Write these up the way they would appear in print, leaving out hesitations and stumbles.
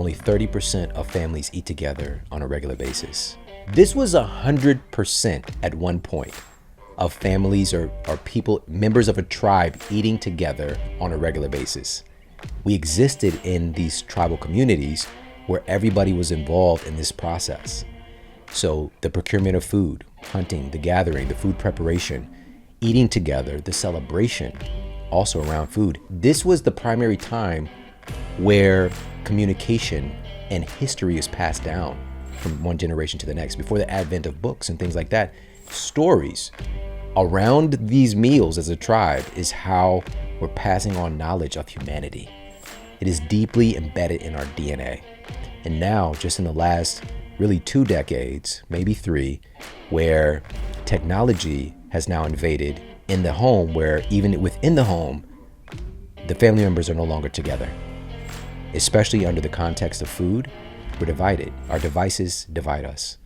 only 30% of families eat together on a regular basis. This was 100% at one point of families or people, members of a tribe eating together on a regular basis. We existed in these tribal communities where everybody was involved in this process. So the procurement of food, hunting, the gathering, the food preparation, eating together, the celebration, also around food. This was the primary time where communication and history is passed down from one generation to the next. Before the advent of books and things like that, stories around these meals as a tribe is how we're passing on knowledge of humanity. It is deeply embedded in our DNA. And now, just in the last really 2 decades, maybe 3, where technology has now invaded in the home, where even within the home, the family members are no longer together. Especially under the context of food, we're divided. Our devices divide us.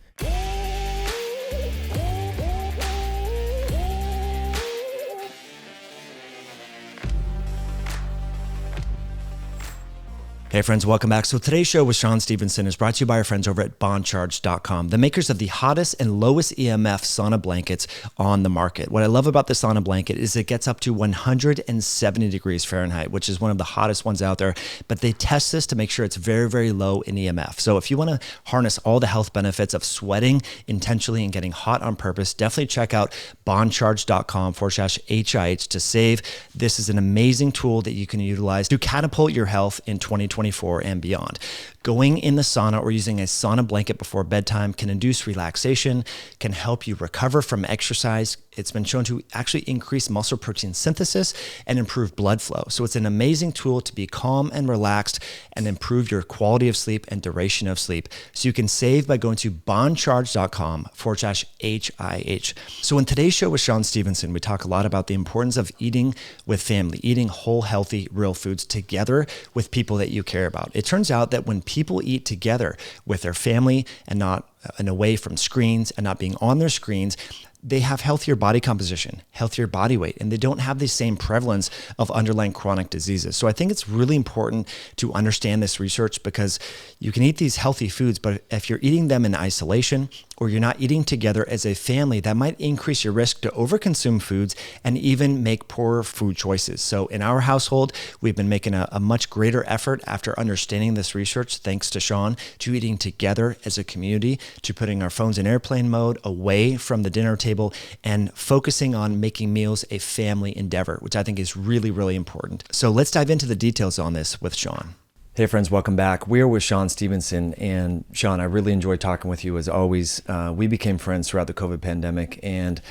Hey friends, welcome back. So today's show with Shawn Stevenson is brought to you by our friends over at bondcharge.com, the makers of the hottest and lowest EMF sauna blankets on the market. What I love about the sauna blanket is it gets up to 170 degrees Fahrenheit, which is one of the hottest ones out there, but they test this to make sure it's very, very low in EMF. So if you want to harness all the health benefits of sweating intentionally and getting hot on purpose, definitely check out bondcharge.com/HIH to save. This is an amazing tool that you can utilize to catapult your health in 2024 and beyond. Going in the sauna or using a sauna blanket before bedtime can induce relaxation, can help you recover from exercise. It's been shown to actually increase muscle protein synthesis and improve blood flow. So it's an amazing tool to be calm and relaxed and improve your quality of sleep and duration of sleep. So you can save by going to bondcharge.com/HIH. So in today's show with Shawn Stevenson, we talk a lot about the importance of eating with family, eating whole, healthy, real foods together with people that you care about. It turns out that when people eat together with their family and not and away from screens and not being on their screens, they have healthier body composition, healthier body weight, and they don't have the same prevalence of underlying chronic diseases. So I think it's really important to understand this research because you can eat these healthy foods, but if you're eating them in isolation or you're not eating together as a family, that might increase your risk to overconsume foods and even make poorer food choices. So in our household, we've been making a much greater effort after understanding this research, thanks to Shawn, to eating together as a community, to putting our phones in airplane mode, away from the dinner table, and focusing on making meals a family endeavor, which I think is really, really important. So let's dive into the details on this with Shawn. Hey friends, welcome back. We're with Shawn Stevenson, and Shawn, I really enjoyed talking with you as always. We became friends throughout the COVID pandemic, and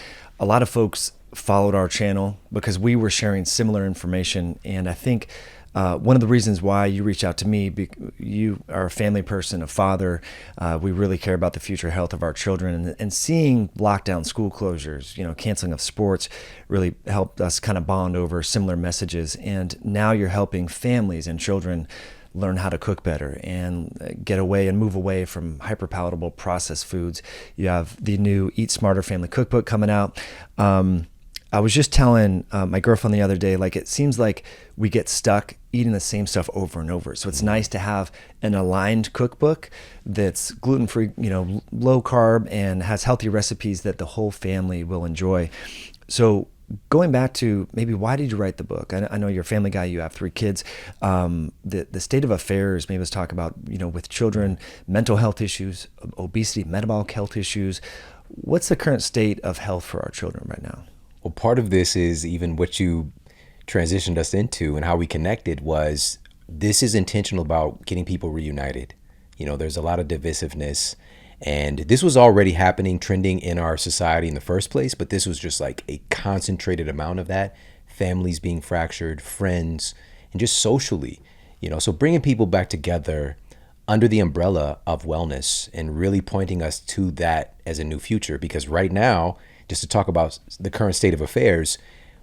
a lot of folks followed our channel because we were sharing similar information. And I think one of the reasons why you reached out to me, you are a family person, a father. We really care about the future health of our children, and seeing lockdown, school closures, canceling of sports really helped us kind of bond over similar messages. And now you're helping families and children learn how to cook better and get away and move away from hyperpalatable processed foods. You have the new Eat Smarter Family Cookbook coming out. I was just telling my girlfriend the other day, it seems like we get stuck eating the same stuff over and over. So it's nice to have an aligned cookbook that's gluten-free, low carb, and has healthy recipes that the whole family will enjoy. So going back to maybe why did you write the book? I know you're a family guy, you have 3 kids. The state of affairs, maybe let's talk about, with children, mental health issues, obesity, metabolic health issues. What's the current state of health for our children right now? Well, part of this is even what you transitioned us into and how we connected was this is intentional about getting people reunited. There's a lot of divisiveness, and this was already happening, trending in our society in the first place, but this was just like a concentrated amount of that. Families being fractured, friends, and just socially, so bringing people back together under the umbrella of wellness and really pointing us to that as a new future. Because right now, just to talk about the current state of affairs,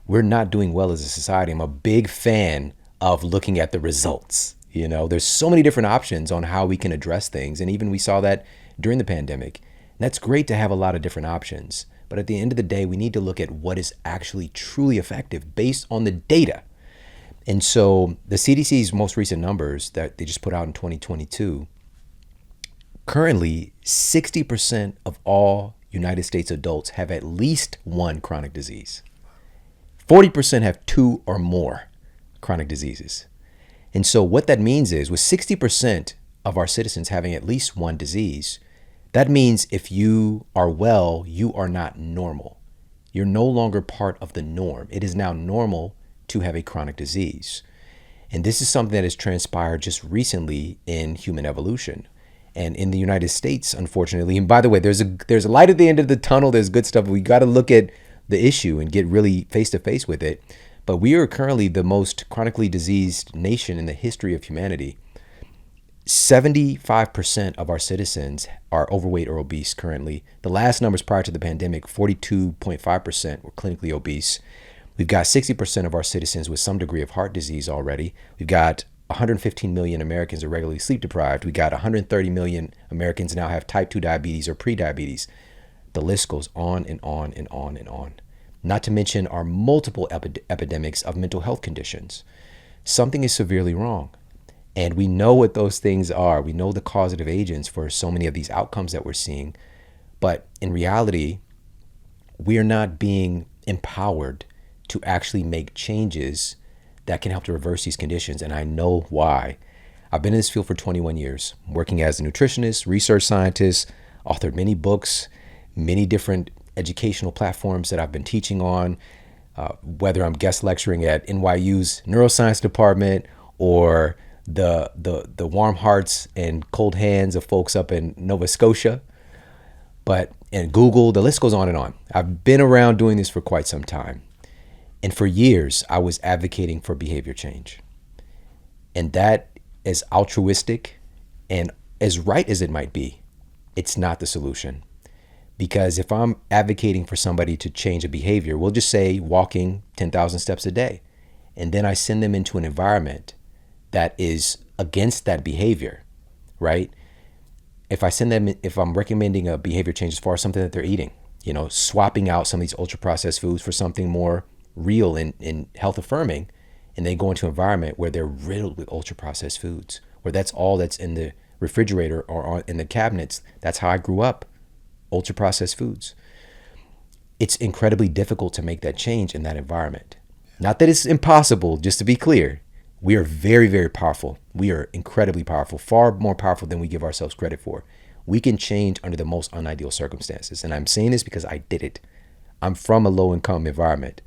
we're not doing well as a society. I'm a big fan of looking at the results. There's so many different options on how we can address things. And even we saw that during the pandemic. And that's great to have a lot of different options. But at the end of the day, we need to look at what is actually truly effective based on the data. And so the CDC's most recent numbers that they just put out in 2022, currently 60% of all United States adults have at least one chronic disease. 40% have two or more chronic diseases. And so what that means is with 60% of our citizens having at least one disease, that means if you are well, you are not normal. You're no longer part of the norm. It is now normal to have a chronic disease. And this is something that has transpired just recently in human evolution. And in the United States, unfortunately, and by the way, there's a light at the end of the tunnel. There's good stuff. We got to look at the issue and get really face to face with it. But we are currently the most chronically diseased nation in the history of humanity. 75% of our citizens are overweight or obese currently. The last numbers prior to the pandemic, 42.5% were clinically obese. We've got 60% of our citizens with some degree of heart disease already. We've got 115 million Americans are regularly sleep deprived. We got 130 million Americans now have type 2 diabetes or pre-diabetes. The list goes on and on and on and on. Not to mention our multiple epidemics of mental health conditions. Something is severely wrong. And we know what those things are. We know the causative agents for so many of these outcomes that we're seeing. But in reality, we are not being empowered to actually make changes that can help to reverse these conditions. And I know why. I've been in this field for 21 years, working as a nutritionist, research scientist, authored many books, many different educational platforms that I've been teaching on, whether I'm guest lecturing at NYU's neuroscience department or the warm hearts and cold hands of folks up in Nova Scotia, and Google, the list goes on and on. I've been around doing this for quite some time. And for years, I was advocating for behavior change. And that is altruistic and as right as it might be, it's not the solution. Because if I'm advocating for somebody to change a behavior, we'll just say walking 10,000 steps a day, and then I send them into an environment that is against that behavior, right? If I'm recommending a behavior change as far as something that they're eating, swapping out some of these ultra processed foods for something more real and health affirming, and they go into an environment where they're riddled with ultra processed foods, where that's all that's in the refrigerator or in the cabinets. That's how I grew up, ultra processed foods. It's incredibly difficult to make that change in that environment. Not that it's impossible, just to be clear. We are very, very powerful. We are incredibly powerful, far more powerful than we give ourselves credit for. We can change under the most unideal circumstances. And I'm saying this because I did it. I'm from a low-income environment.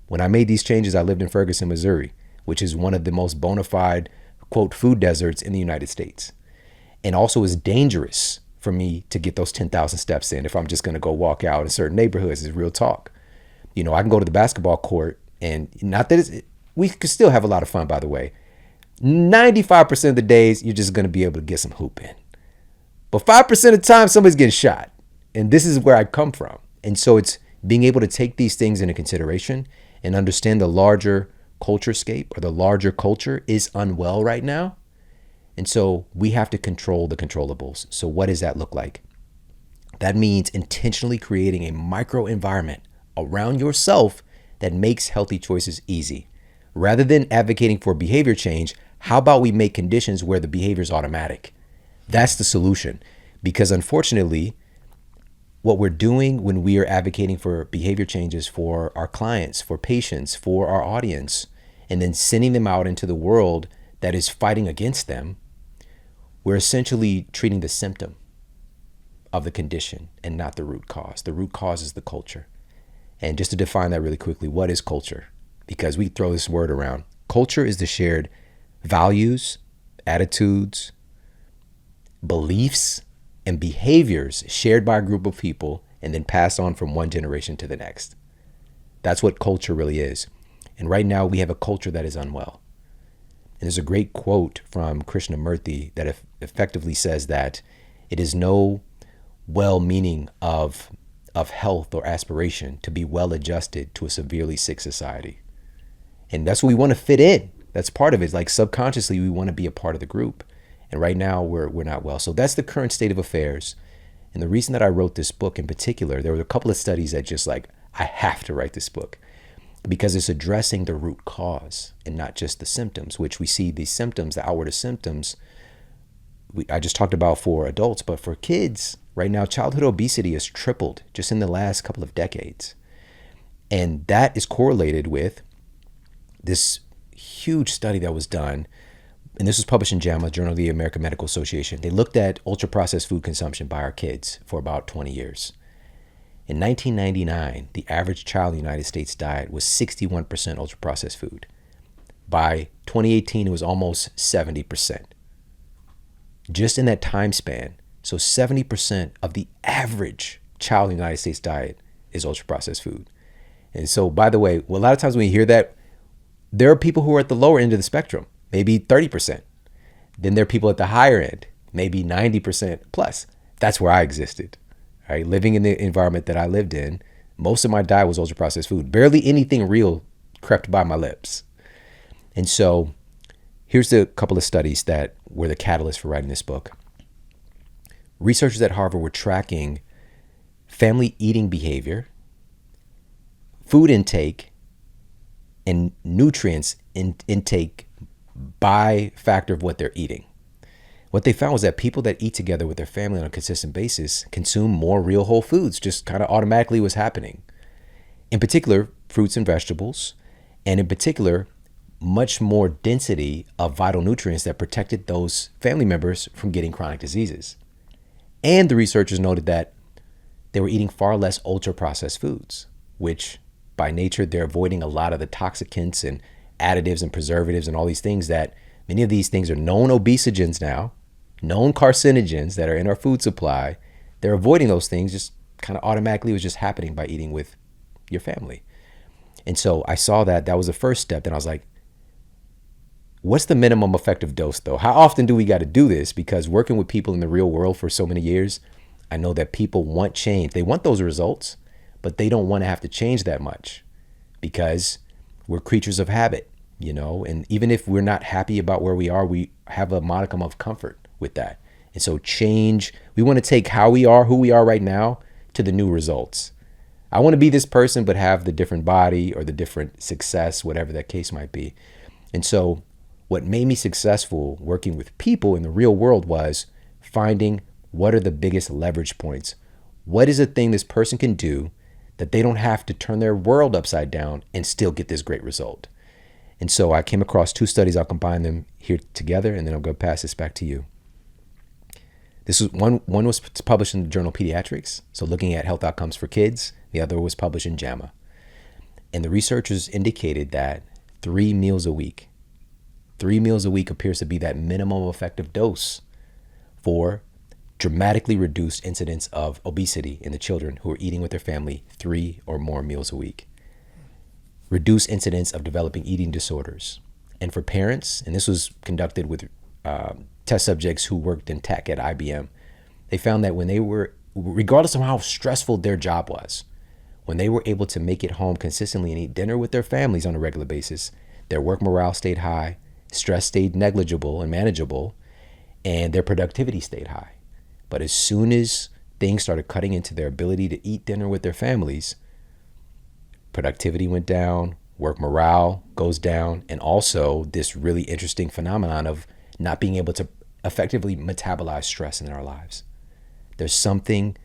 When I made these changes, I lived in Ferguson, Missouri, which is one of the most bona fide, quote, food deserts in the United States. And also is dangerous for me to get those 10,000 steps in if I'm just going to go walk out in certain neighborhoods. Is real talk. I can go to the basketball court, and not that we could still have a lot of fun, by the way. 95% of the days, you're just going to be able to get some hoop in. But 5% of the time, somebody's getting shot. And this is where I come from. And so it's being able to take these things into consideration and understand the larger culturescape or the larger culture is unwell right now. And so we have to control the controllables. So what does that look like? That means intentionally creating a microenvironment around yourself that makes healthy choices easy. Rather than advocating for behavior change, how about we make conditions where the behavior is automatic? That's the solution. Because unfortunately, what we're doing when we are advocating for behavior changes for our clients, for patients, for our audience, and then sending them out into the world that is fighting against them, we're essentially treating the symptom of the condition and not the root cause. The root cause is the culture. And just to define that really quickly, what is culture? Because we throw this word around. Culture is the shared values, attitudes, beliefs, and behaviors shared by a group of people and then passed on from one generation to the next. That's what culture really is. And right now we have a culture that is unwell. And there's a great quote from Krishnamurti that effectively says that it is no well-meaning of health or aspiration to be well-adjusted to a severely sick society. And that's what we want to fit in. That's part of it. Like subconsciously, we want to be a part of the group. And right now we're not well. So that's the current state of affairs. And the reason that I wrote this book in particular, there were a couple of studies that just like, I have to write this book. because it's addressing the root cause and not just the symptoms, which we see these symptoms, the outward symptoms, I just talked about for adults, but for kids, right now, childhood obesity has tripled just in the last couple of decades. And that is correlated with this huge study that was done, and this was published in JAMA, Journal of the American Medical Association. They looked at ultra-processed food consumption by our kids for about 20 years. In 1999, the average child in the United States diet was 61% ultra-processed food. By 2018, it was almost 70%. Just in that time span, so 70% of the average child in the United States diet is ultra-processed food. And so, by the way, a lot of times when you hear that, there are people who are at the lower end of the spectrum, maybe 30%. Then there are people at the higher end, maybe 90% plus. That's where I existed, right? Living in the environment that I lived in, most of my diet was ultra-processed food. Barely anything real crept by my lips. And so here's a couple of studies that were the catalyst for writing this book. Researchers at Harvard were tracking family eating behavior, food intake, and nutrients intake by factor of what they're eating. What they found was that people that eat together with their family on a consistent basis consume more real whole foods, just kind of automatically was happening. In particular, fruits and vegetables, and in particular, much more density of vital nutrients that protected those family members from getting chronic diseases. And the researchers noted that they were eating far less ultra-processed foods, which by nature, they're avoiding a lot of the toxicants and additives and preservatives and all these things that many of these things are known obesogens now, known carcinogens that are in our food supply. They're avoiding those things just kind of automatically. It was just happening by eating with your family. And so I saw that was the first step. Then I was like, what's the minimum effective dose though? How often do we got to do this? Because working with people in the real world for so many years, I know that people want change. They want those results, but they don't want to have to change that much because we're creatures of habit, and even if we're not happy about where we are, we have a modicum of comfort with that. And so change, we want to take how we are, who we are right now, to the new results. I want to be this person, but have the different body or the different success, whatever that case might be. And so what made me successful working with people in the real world was finding what are the biggest leverage points. What is a thing this person can do that they don't have to turn their world upside down and still get this great result? And so I came across two studies. I'll combine them here together, and then I'm going to pass this back to you. This was one was published in the journal Pediatrics, so looking at health outcomes for kids. The other was published in JAMA. And the researchers indicated that 3 meals a week appears to be that minimum effective dose for dramatically reduced incidence of obesity in the children who are eating with their family 3 or more meals a week. Reduced incidence of developing eating disorders. And for parents, and this was conducted with test subjects who worked in tech at IBM, they found that when they were, regardless of how stressful their job was, when they were able to make it home consistently and eat dinner with their families on a regular basis, their work morale stayed high, stress stayed negligible and manageable, and their productivity stayed high. But as soon as things started cutting into their ability to eat dinner with their families, productivity went down, work morale goes down, and also this really interesting phenomenon of not being able to effectively metabolize stress in our lives. There's something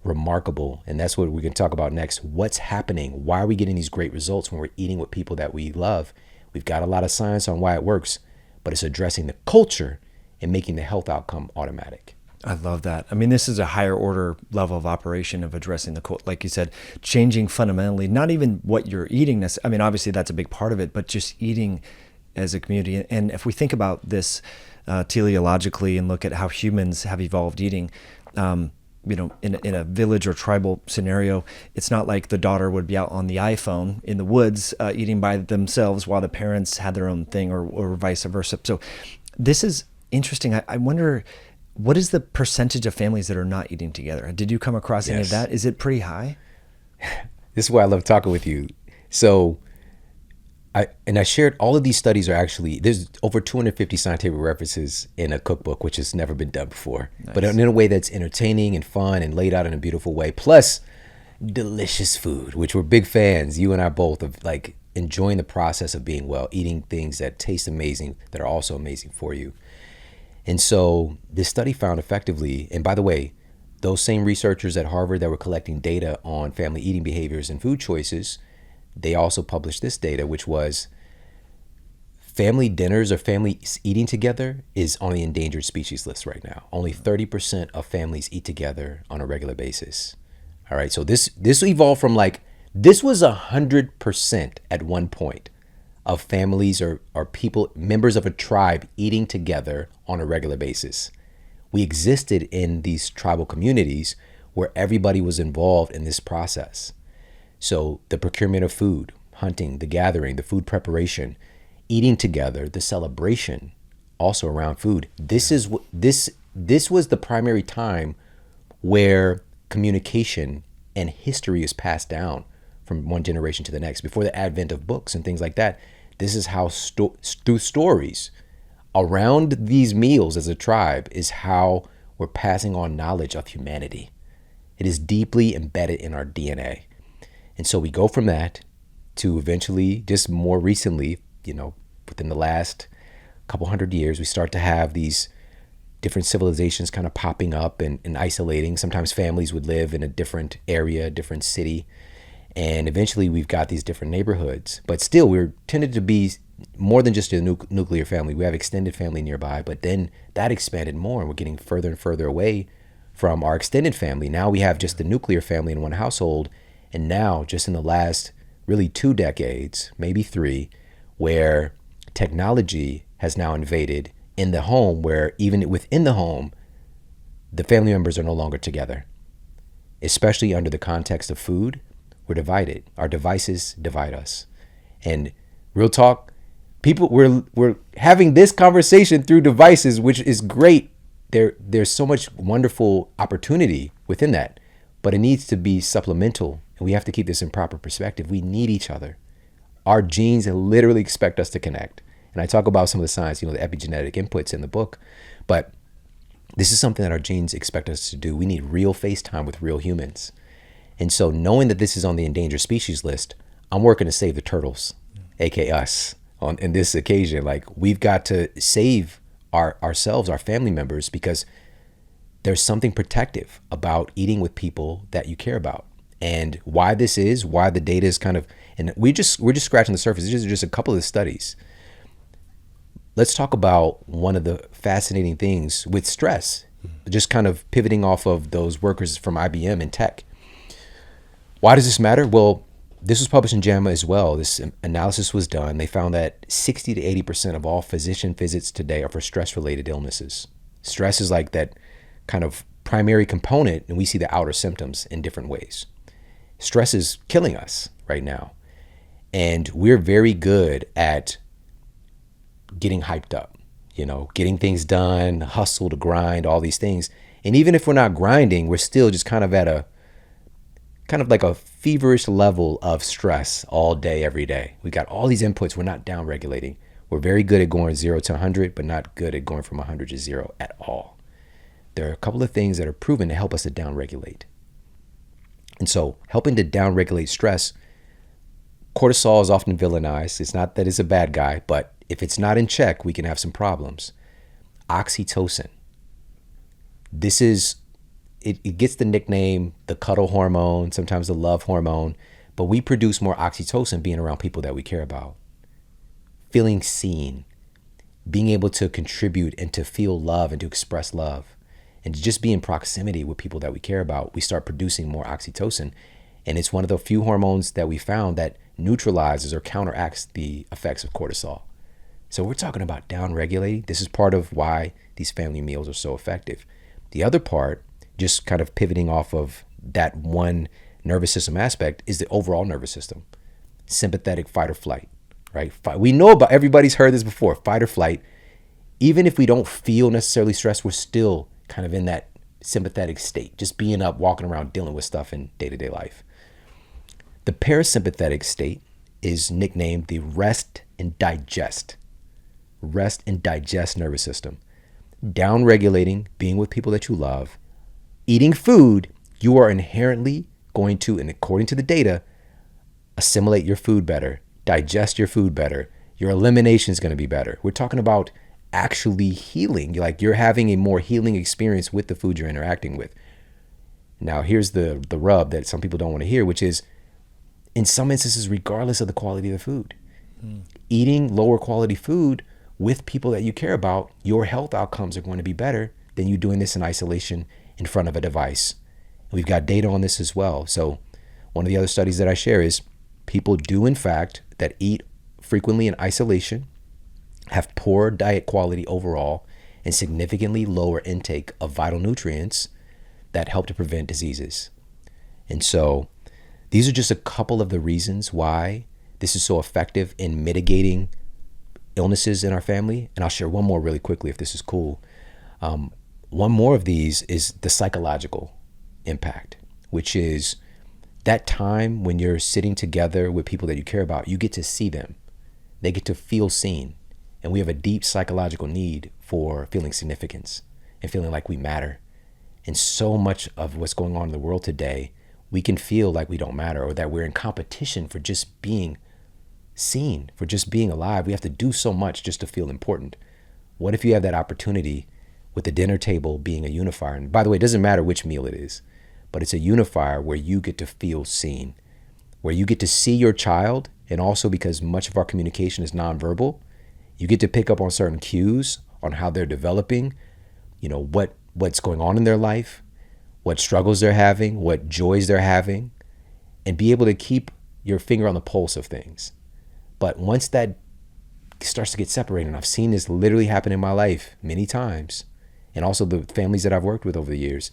remarkable, and that's what we're going to talk about next. What's happening? Why are we getting these great results when we're eating with people that we love? We've got a lot of science on why it works, but it's addressing the culture and making the health outcome automatic. I love that. I mean, this is a higher order level of operation of addressing like you said, changing fundamentally, not even what you're eating. I mean, obviously that's a big part of it, but just eating as a community. And if we think about this teleologically and look at how humans have evolved eating, in a village or tribal scenario, it's not like the daughter would be out on the iPhone in the woods eating by themselves while the parents had their own thing or vice versa. So this is interesting. I wonder, what is the percentage of families that are not eating together? Did you come across any of that? Is it pretty high? This is why I love talking with you. So I shared all of these studies are actually, there's over 250 scientific references in a cookbook, which has never been done before, Nice. But in a way that's entertaining and fun and laid out in a beautiful way. Plus, delicious food, which we're big fans, you and I both, of like enjoying the process of being well, eating things that taste amazing, that are also amazing for you. And so this study found effectively, and by the way, those same researchers at Harvard that were collecting data on family eating behaviors and food choices, they also published this data, which was family dinners or family eating together is on the endangered species list right now. Only 30% of families eat together on a regular basis. All right, so this evolved from like, this was 100% at one point of families or people, members of a tribe eating together on a regular basis. We existed in these tribal communities where everybody was involved in this process. So the procurement of food, hunting, the gathering, the food preparation, eating together, the celebration, also around food. This was the primary time where communication and history is passed down from one generation to the next. Before the advent of books and things like that, this is how through stories around these meals as a tribe is how we're passing on knowledge of humanity. It is deeply embedded in our DNA. And so we go from that to eventually, just more recently, within the last couple hundred years, we start to have these different civilizations kind of popping up and isolating. Sometimes families would live in a different area, different city. And eventually we've got these different neighborhoods. But still, we're tended to be more than just a nuclear family. We have extended family nearby. But then that expanded more, and we're getting further and further away from our extended family. Now we have just the nuclear family in one household. And now, just in the last really 2 decades, maybe 3, where technology has now invaded in the home, where even within the home, the family members are no longer together. Especially under the context of food, we're divided. Our devices divide us. And real talk, people, we're having this conversation through devices, which is great. There's so much wonderful opportunity within that, but it needs to be supplemental. And we have to keep this in proper perspective. We need each other. Our genes literally expect us to connect. And I talk about some of the science, the epigenetic inputs in the book, but this is something that our genes expect us to do. We need real face time with real humans. And so knowing that this is on the endangered species list, I'm working to save the turtles, aka us, in this occasion. Like, we've got to save ourselves, our family members, because there's something protective about eating with people that you care about. And why the data is kind of, and we're just scratching the surface. These are just a couple of studies. Let's talk about one of the fascinating things with stress, just kind of pivoting off of those workers from IBM in tech. Why does this matter? Well, this was published in JAMA as well. This analysis was done. They found that 60 to 80% of all physician visits today are for stress-related illnesses. Stress is like that kind of primary component, and we see the outer symptoms in different ways. Stress is killing us right now. And we're very good at getting hyped up, getting things done, hustle to grind, all these things. And even if we're not grinding, we're still just kind of at a like a feverish level of stress all day, every day. We got all these inputs. We're not down regulating. We're very good at going 0 to 100, but not good at going from 100 to 0 at all. There are a couple of things that are proven to help us to down regulate. And so helping to down regulate stress, cortisol is often villainized. It's not that it's a bad guy, but if it's not in check, we can have some problems. Oxytocin. It gets the nickname, the cuddle hormone, sometimes the love hormone, but we produce more oxytocin being around people that we care about. Feeling seen, being able to contribute and to feel love and to express love, and to just be in proximity with people that we care about, we start producing more oxytocin. And it's one of the few hormones that we found that neutralizes or counteracts the effects of cortisol. So we're talking about down-regulating. This is part of why these family meals are so effective. The other part, just kind of pivoting off of that one nervous system aspect, is the overall nervous system. Sympathetic, fight or flight, right? We know about, everybody's heard this before, fight or flight. Even if we don't feel necessarily stressed, we're still kind of in that sympathetic state, just being up, walking around, dealing with stuff in day-to-day life. The parasympathetic state is nicknamed the rest and digest nervous system. Down regulating, being with people that you love, eating food you are inherently going to, and according to the data, assimilate your food better, digest your food better. Your elimination is going to be better. We're talking about actually healing. Like you're having a more healing experience with the food you're interacting with. Now, here's the rub that some people don't want to hear, which is in some instances, regardless of the quality of the food, eating lower quality food with people that you care about, your health outcomes are going to be better than you doing this in isolation in front of a device. We've got data on this as well. So one of the other studies that I share is people do, in fact, that eat frequently in isolation have poor diet quality overall and significantly lower intake of vital nutrients that help to prevent diseases. And so these are just a couple of the reasons why this is so effective in mitigating illnesses in our family. And I'll share one more really quickly if this is cool. One more of these is the psychological impact, which is that time when you're sitting together with people that you care about, you get to see them. They get to feel seen. And we have a deep psychological need for feeling significance and feeling like we matter. And so much of what's going on in the world today, we can feel like we don't matter or that we're in competition for just being seen, for just being alive. We have to do so much just to feel important. What if you have that opportunity with the dinner table being a unifier? And by the way, it doesn't matter which meal it is, but it's a unifier where you get to feel seen, where you get to see your child. And also because much of our communication is nonverbal, you get to pick up on certain cues on how they're developing, what's going on in their life, what struggles they're having, what joys they're having, and be able to keep your finger on the pulse of things. But once that starts to get separated, and I've seen this literally happen in my life many times, and also the families that I've worked with over the years,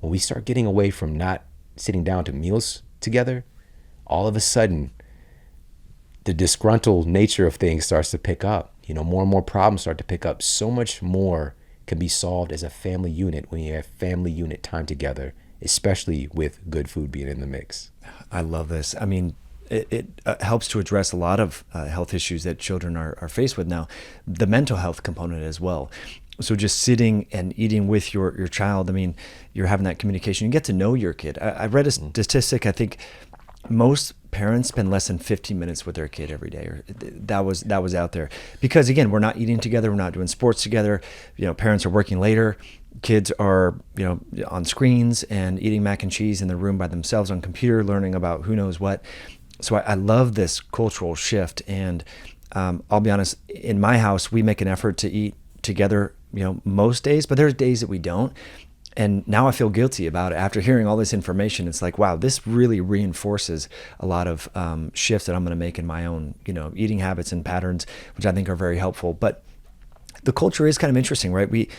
when we start getting away from not sitting down to meals together, all of a sudden, the disgruntled nature of things starts to pick up. More and more problems start to pick up. So much more can be solved as a family unit when you have family unit time together, especially with good food being in the mix. I love this. I mean, it helps to address a lot of health issues that children are faced with now, the mental health component as well. So just sitting and eating with your child, I mean, you're having that communication. You get to know your kid. I read a statistic, I think most parents spend less than 15 minutes with their kid every day. Or that was out there. Because again, we're not eating together, we're not doing sports together. Parents are working later. Kids are, on screens and eating mac and cheese in the room by themselves on computer, learning about who knows what. So I love this cultural shift. And I'll be honest, in my house, we make an effort to eat together, most days, but there's days that we don't. And now I feel guilty about it. After hearing all this information, it's like, wow, this really reinforces a lot of shifts that I'm going to make in my own, eating habits and patterns, which I think are very helpful. But the culture is kind of interesting, right? We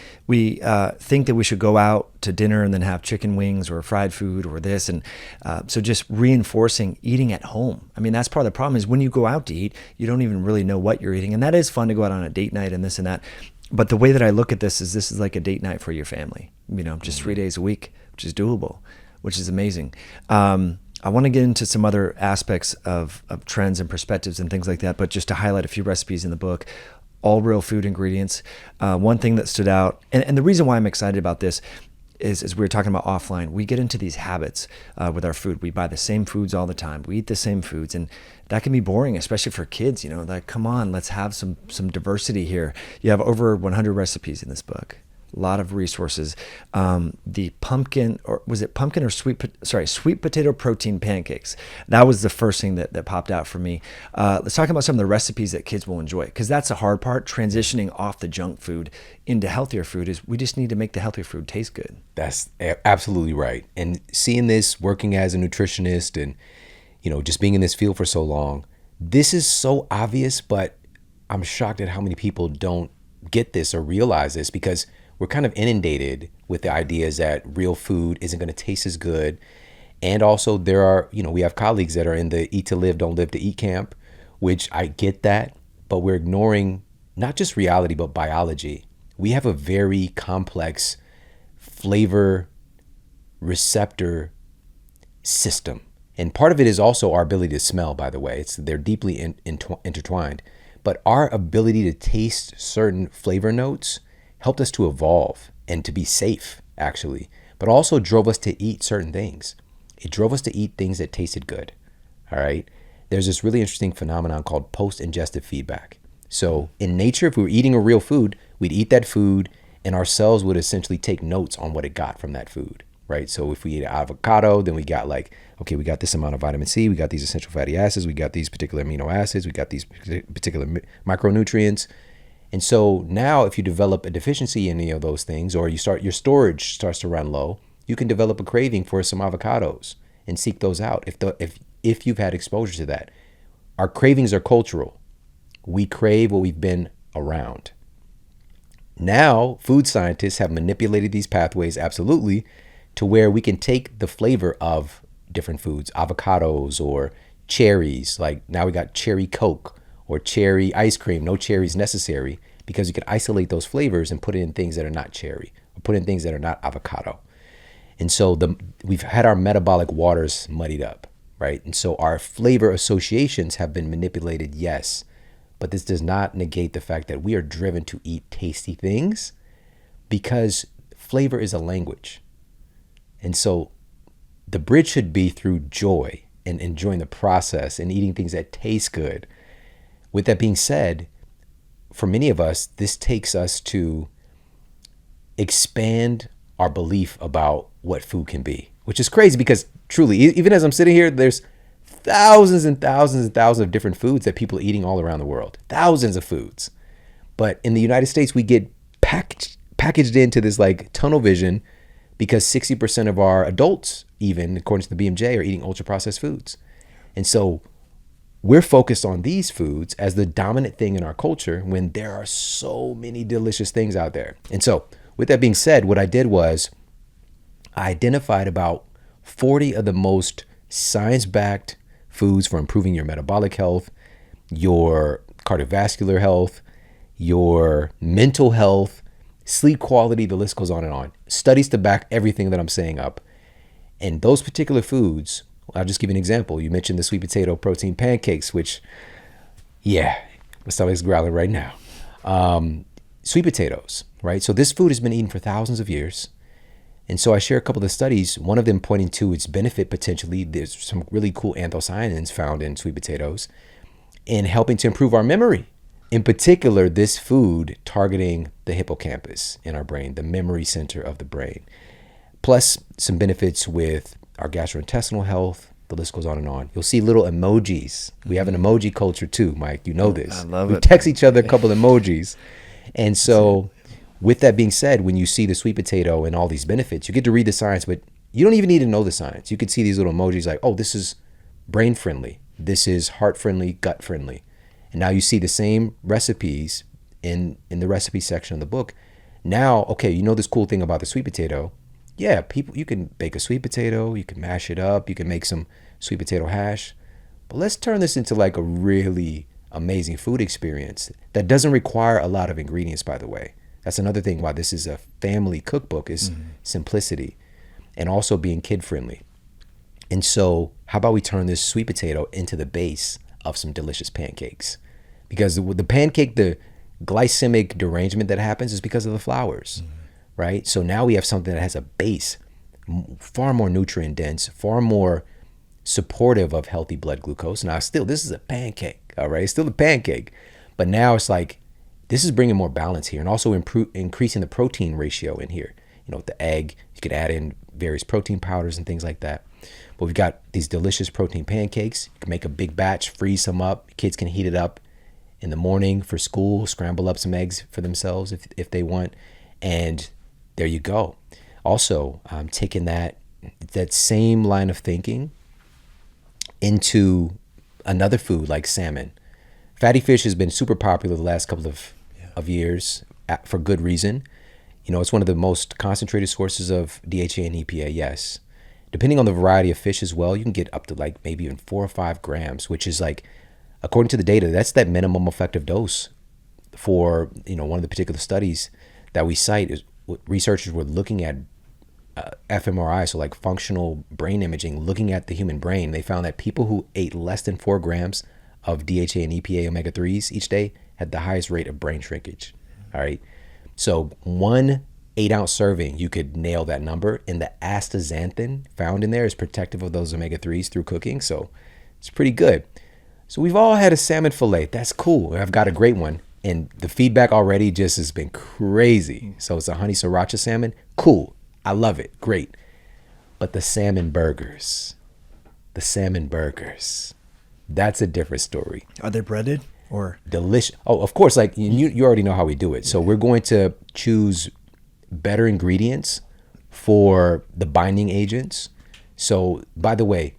think that we should go out to dinner and then have chicken wings or fried food or this. And so just reinforcing eating at home. I mean, that's part of the problem is when you go out to eat, you don't even really know what you're eating. And that is fun to go out on a date night and this and that. But the way that I look at this is like a date night for your family, just 3 days a week, which is doable, which is amazing. I want to get into some other aspects of trends and perspectives and things like that, but just to highlight a few recipes in the book, all real food ingredients. One thing that stood out, and the reason why I'm excited about this is, as we were talking about offline, we get into these habits with our food. We buy the same foods all the time. We eat the same foods, and that can be boring, especially for kids. Like, come on, let's have some diversity here. You have over 100 recipes in this book. A lot of resources. The pumpkin, or was it pumpkin or sweet potato protein pancakes. That was the first thing that popped out for me. Let's talk about some of the recipes that kids will enjoy, because that's the hard part. Transitioning off the junk food into healthier food is we just need to make the healthier food taste good. That's absolutely right. And seeing this, working as a nutritionist and, just being in this field for so long, this is so obvious, but I'm shocked at how many people don't get this or realize this, because we're kind of inundated with the ideas that real food isn't going to taste as good. And also there are, we have colleagues that are in the eat to live, don't live to eat camp, which I get that, but we're ignoring not just reality, but biology. We have a very complex flavor receptor system. And part of it is also our ability to smell, by the way. They're deeply intertwined. But our ability to taste certain flavor notes helped us to evolve and to be safe, actually, but also drove us to eat certain things. It drove us to eat things that tasted good. All right. There's this really interesting phenomenon called post-ingestive feedback. So in nature, if we were eating a real food, we'd eat that food and our cells would essentially take notes on what it got from that food, right? So if we ate avocado, then we got like, okay, we got this amount of vitamin C, we got these essential fatty acids, we got these particular amino acids, we got these particular micronutrients. And so now if you develop a deficiency in any of those things, or your storage starts to run low, you can develop a craving for some avocados and seek those out if you've had exposure to that. Our cravings are cultural. We crave what we've been around. Now, food scientists have manipulated these pathways absolutely to where we can take the flavor of different foods, avocados or cherries. Like now we got cherry Coke or cherry ice cream, no cherries necessary, because you can isolate those flavors and put it in things that are not cherry or put in things that are not avocado. And so we've had our metabolic waters muddied up, right? And so our flavor associations have been manipulated, yes. But this does not negate the fact that we are driven to eat tasty things because flavor is a language. And so the bridge should be through joy and enjoying the process and eating things that taste good. With that being said, for many of us, this takes us to expand our belief about what food can be, which is crazy because truly, even as I'm sitting here, there's thousands and thousands and thousands of different foods that people are eating all around the world. Thousands of foods. But in the United States, we get packaged into this like tunnel vision because 60% of our adults, even according to the BMJ, are eating ultra processed foods. And so we're focused on these foods as the dominant thing in our culture when there are so many delicious things out there. And so with that being said, what I did was I identified about 40 of the most science-backed foods for improving your metabolic health, your cardiovascular health, your mental health, sleep quality, the list goes on and on. Studies to back everything that I'm saying up. And those particular foods, I'll just give you an example. You mentioned the sweet potato protein pancakes, which, yeah, my stomach's growling right now. Sweet potatoes, right? So this food has been eaten for thousands of years. And so I share a couple of the studies, one of them pointing to its benefit potentially. There's some really cool anthocyanins found in sweet potatoes in helping to improve our memory. In particular, this food targeting the hippocampus in our brain, the memory center of the brain. Plus some benefits with our gastrointestinal health. The list goes on and on. You'll see little emojis. We have an emoji culture too, Mike. You know this. I love we it. text each other a couple emojis. And so with that being said, when you see the sweet potato and all these benefits, you get to read the science, but you don't even need to know the science. You could see these little emojis like, oh, this is brain friendly. This is heart friendly, gut friendly. And now you see the same recipes in the recipe section of the book. Now, okay, you know this cool thing about the sweet potato. Yeah, you can bake a sweet potato, you can mash it up, you can make some sweet potato hash. But let's turn this into like a really amazing food experience that doesn't require a lot of ingredients, by the way. That's another thing why this is a family cookbook is simplicity and also being kid friendly. And so how about we turn this sweet potato into the base of some delicious pancakes? Because the pancake, the glycemic derangement that happens is because of the flours, right? So now we have something that has a base, far more nutrient dense, far more supportive of healthy blood glucose. Now still, this is a pancake, all right? It's still a pancake, but now it's like, this is bringing more balance here and also increasing the protein ratio in here. You know, with the egg, you could add in various protein powders and things like that. But we've got these delicious protein pancakes. You can make a big batch, freeze some up. Kids can heat it up in the morning for school, scramble up some eggs for themselves if they want. And there you go. Also, taking that same line of thinking into another food like salmon. Fatty fish has been super popular the last couple of years for good reason. You know, it's one of the most concentrated sources of DHEA and EPA, yes. Depending on the variety of fish as well, you can get up to like maybe even 4 or 5 grams, which is like, according to the data, that's that minimum effective dose for, you know, one of the particular studies that we cite is researchers were looking at fMRI, so like functional brain imaging, looking at the human brain. They found that people who ate less than 4 grams of DHEA and EPA omega-3s each day had the highest rate of brain shrinkage. All right. So 1 8-ounce serving, you could nail that number. And the astaxanthin found in there is protective of those omega-3s through cooking. So it's pretty good. So we've all had a salmon fillet. That's cool. I've got a great one. And the feedback already just has been crazy. So it's a honey sriracha salmon. Cool. I love it. Great. But the salmon burgers, that's a different story. Are they breaded or? Delicious. Oh, of course. Like you already know how we do it. So we're going to choose better ingredients for the binding agents. So, by the way,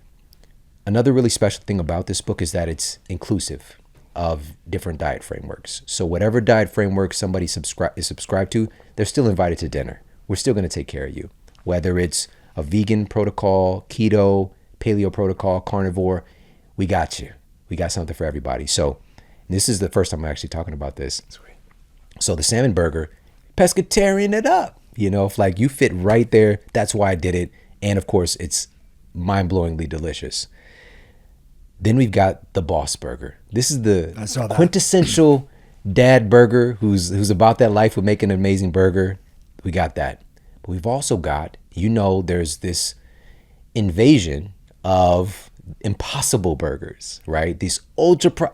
another really special thing about this book is that it's inclusive of different diet frameworks. So whatever diet framework somebody is subscribed to, they're still invited to dinner. We're still going to take care of you. Whether it's a vegan protocol, keto, paleo protocol, carnivore, we got you. We got something for everybody. So this is the first time I'm actually talking about this. So the salmon burger, pescatarian it up. If like you fit right there, that's why I did it. And of course, it's mind-blowingly delicious. Then we've got the Boss Burger. This is the quintessential dad burger who's about that life of making an amazing burger. We got that. But we've also got, there's this invasion of impossible burgers, right? These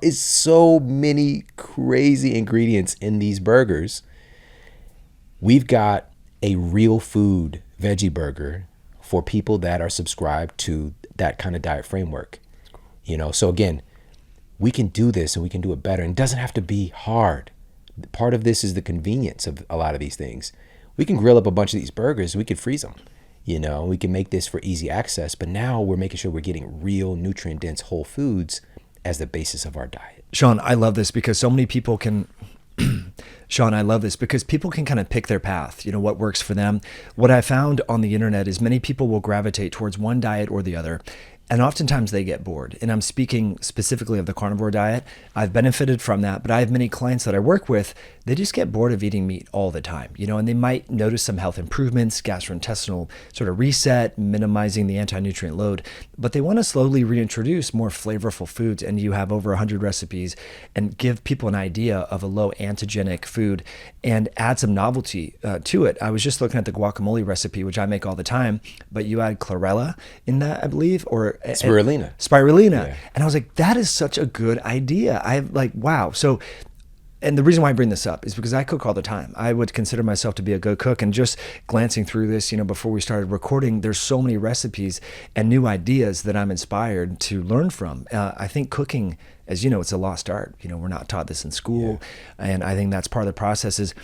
is so many crazy ingredients in these burgers. We've got a real food veggie burger for people that are subscribed to that kind of diet framework. So again, we can do this and we can do it better. And it doesn't have to be hard. Part of this is the convenience of a lot of these things. We can grill up a bunch of these burgers. We could freeze them. We can make this for easy access. But now we're making sure we're getting real nutrient-dense whole foods as the basis of our diet. Shawn, I love this because so many people can... Shawn, I love this because people can kind of pick their path, what works for them. What I found on the internet is many people will gravitate towards one diet or the other. And oftentimes they get bored. And I'm speaking specifically of the carnivore diet. I've benefited from that, but I have many clients that I work with, they just get bored of eating meat all the time, and they might notice some health improvements, gastrointestinal sort of reset, minimizing the anti-nutrient load, but they want to slowly reintroduce more flavorful foods. And you have over 100 recipes and give people an idea of a low antigenic food and add some novelty to it. I was just looking at the guacamole recipe, which I make all the time, but you add chlorella in that, I believe, or Spirulina. Yeah. And I was like, that is such a good idea. I'm like, wow. So, and the reason why I bring this up is because I cook all the time. I would consider myself to be a good cook. And just glancing through this, before we started recording, there's so many recipes and new ideas that I'm inspired to learn from. I think cooking, as you know, it's a lost art. We're not taught this in school. Yeah. And I think that's part of the process is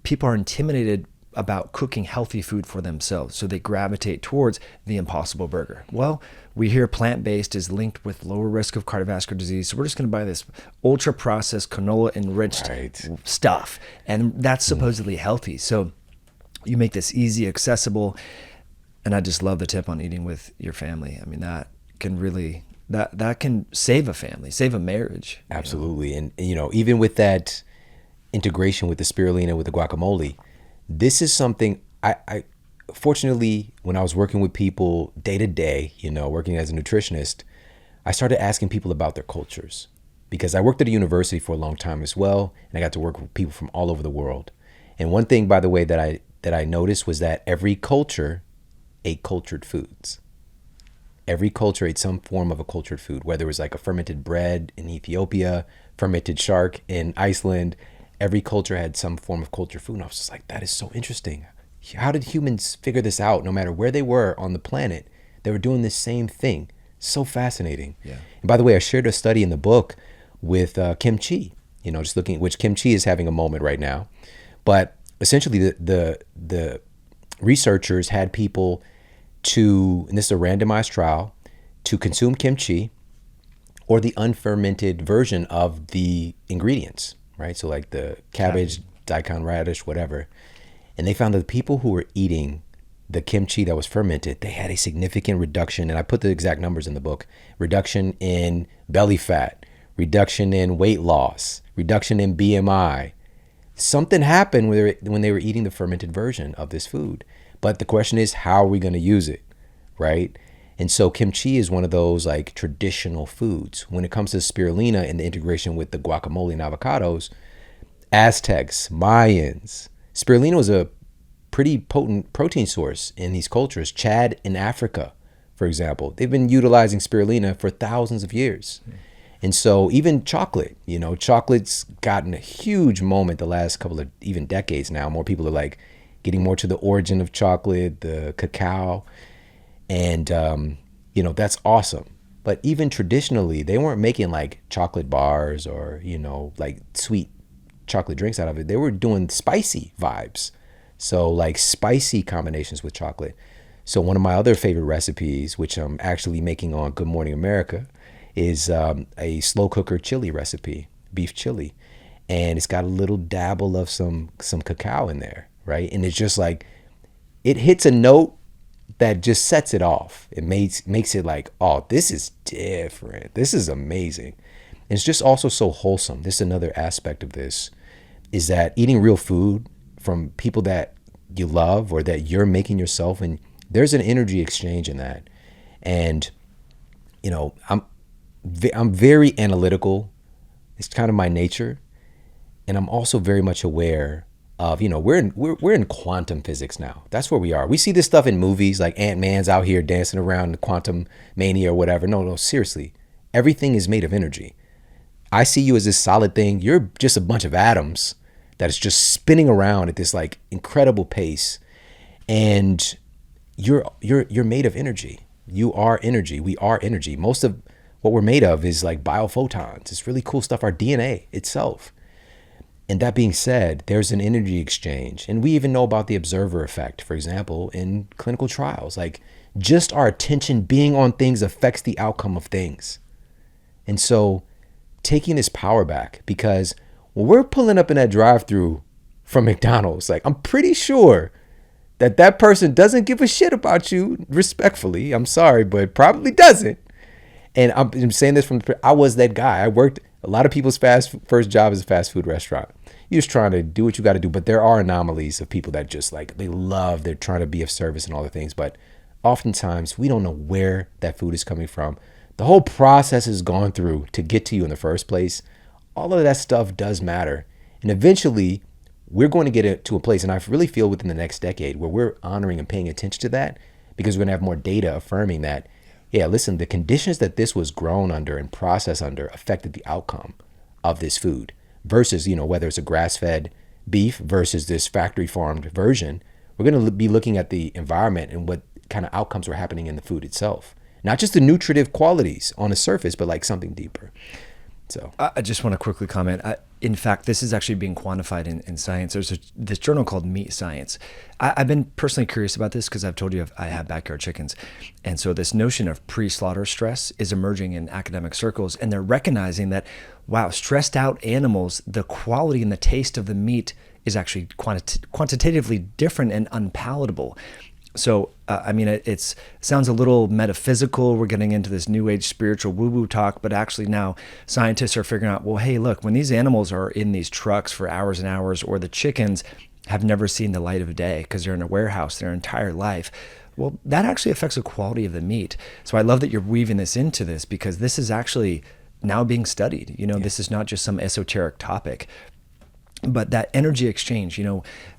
people are intimidated about cooking healthy food for themselves. So they gravitate towards the Impossible Burger. Well, we hear plant-based is linked with lower risk of cardiovascular disease. So we're just going to buy this ultra-processed, canola-enriched stuff. And that's supposedly healthy. So you make this easy, accessible. And I just love the tip on eating with your family. I mean, that can really, that can save a family, save a marriage. Absolutely. And, even with that integration with the spirulina, with the guacamole, this is something I fortunately, when I was working with people day to day, working as a nutritionist, I started asking people about their cultures because I worked at a university for a long time as well. And I got to work with people from all over the world. And one thing, by the way, that I noticed was that every culture ate cultured foods. Every culture ate some form of a cultured food, whether it was like a fermented bread in Ethiopia, fermented shark in Iceland. Every culture had some form of cultured food. And I was just like, that is so interesting. How did humans figure this out? No matter where they were on the planet, they were doing the same thing. So fascinating. Yeah. And by the way, I shared a study in the book with kimchi, just looking at which kimchi is having a moment right now. But essentially the researchers had people and this is a randomized trial, to consume kimchi or the unfermented version of the ingredients. Right, so like the cabbage, daikon radish, whatever. And they found that the people who were eating the kimchi that was fermented, they had a significant reduction, and I put the exact numbers in the book, reduction in belly fat, reduction in weight loss, reduction in BMI. Something happened when they were eating the fermented version of this food. But the question is, how are we going to use it, right? And so kimchi is one of those like traditional foods. When it comes to spirulina and the integration with the guacamole and avocados, Aztecs, Mayans, spirulina was a pretty potent protein source in these cultures. Chad in Africa, for example, they've been utilizing spirulina for thousands of years. And so even chocolate, chocolate's gotten a huge moment the last couple of even decades now. More people are like getting more to the origin of chocolate, the cacao. And, that's awesome. But even traditionally, they weren't making like chocolate bars or, like sweet chocolate drinks out of it. They were doing spicy vibes. So like spicy combinations with chocolate. So one of my other favorite recipes, which I'm actually making on Good Morning America, is a slow cooker chili recipe, beef chili. And it's got a little dabble of some cacao in there, right? And it's just like, it hits a note that just sets it off. It makes it like, oh, this is different. This is amazing. And it's just also so wholesome. This is another aspect of this, is that eating real food from people that you love or that you're making yourself, and there's an energy exchange in that. And, I'm very analytical. It's kind of my nature. And I'm also very much aware of, we're in quantum physics now. That's where we are. We see this stuff in movies, like Ant-Man's out here dancing around the quantum mania or whatever. No, seriously. Everything is made of energy. I see you as this solid thing. You're just a bunch of atoms that is just spinning around at this like incredible pace. And you're made of energy. You are energy. We are energy. Most of what we're made of is like biophotons. It's really cool stuff, our DNA itself. And that being said, there's an energy exchange. And we even know about the observer effect, for example, in clinical trials. Like just our attention being on things affects the outcome of things. And so taking this power back, because when we're pulling up in that drive-through from McDonald's, like I'm pretty sure that person doesn't give a shit about you, respectfully. I'm sorry, but probably doesn't. And I'm saying this I was that guy. I worked a lot of people's first job is a fast food restaurant. You're just trying to do what you got to do. But there are anomalies of people that just like, they're trying to be of service and all the things. But oftentimes we don't know where that food is coming from. The whole process is gone through to get to you in the first place. All of that stuff does matter. And eventually we're going to get it to a place. And I really feel within the next decade where we're honoring and paying attention to that, because we're going to have more data affirming that, yeah, listen, the conditions that this was grown under and processed under affected the outcome of this food versus, whether it's a grass-fed beef versus this factory farmed version. We're going to be looking at the environment and what kind of outcomes were happening in the food itself. Not just the nutritive qualities on the surface, but like something deeper. So I just want to quickly comment. In fact, this is actually being quantified in science. There's this journal called Meat Science. I've been personally curious about this because I've told you I have backyard chickens. And so this notion of pre-slaughter stress is emerging in academic circles. And they're recognizing that, wow, stressed out animals, the quality and the taste of the meat is actually quantitatively different and unpalatable. So, it sounds a little metaphysical. We're getting into this new age spiritual woo-woo talk, but actually now scientists are figuring out, well, hey, look, when these animals are in these trucks for hours and hours, or the chickens have never seen the light of day because they're in a warehouse their entire life, well, that actually affects the quality of the meat. So I love that you're weaving this into this, because this is actually now being studied. This is not just some esoteric topic. But that energy exchange,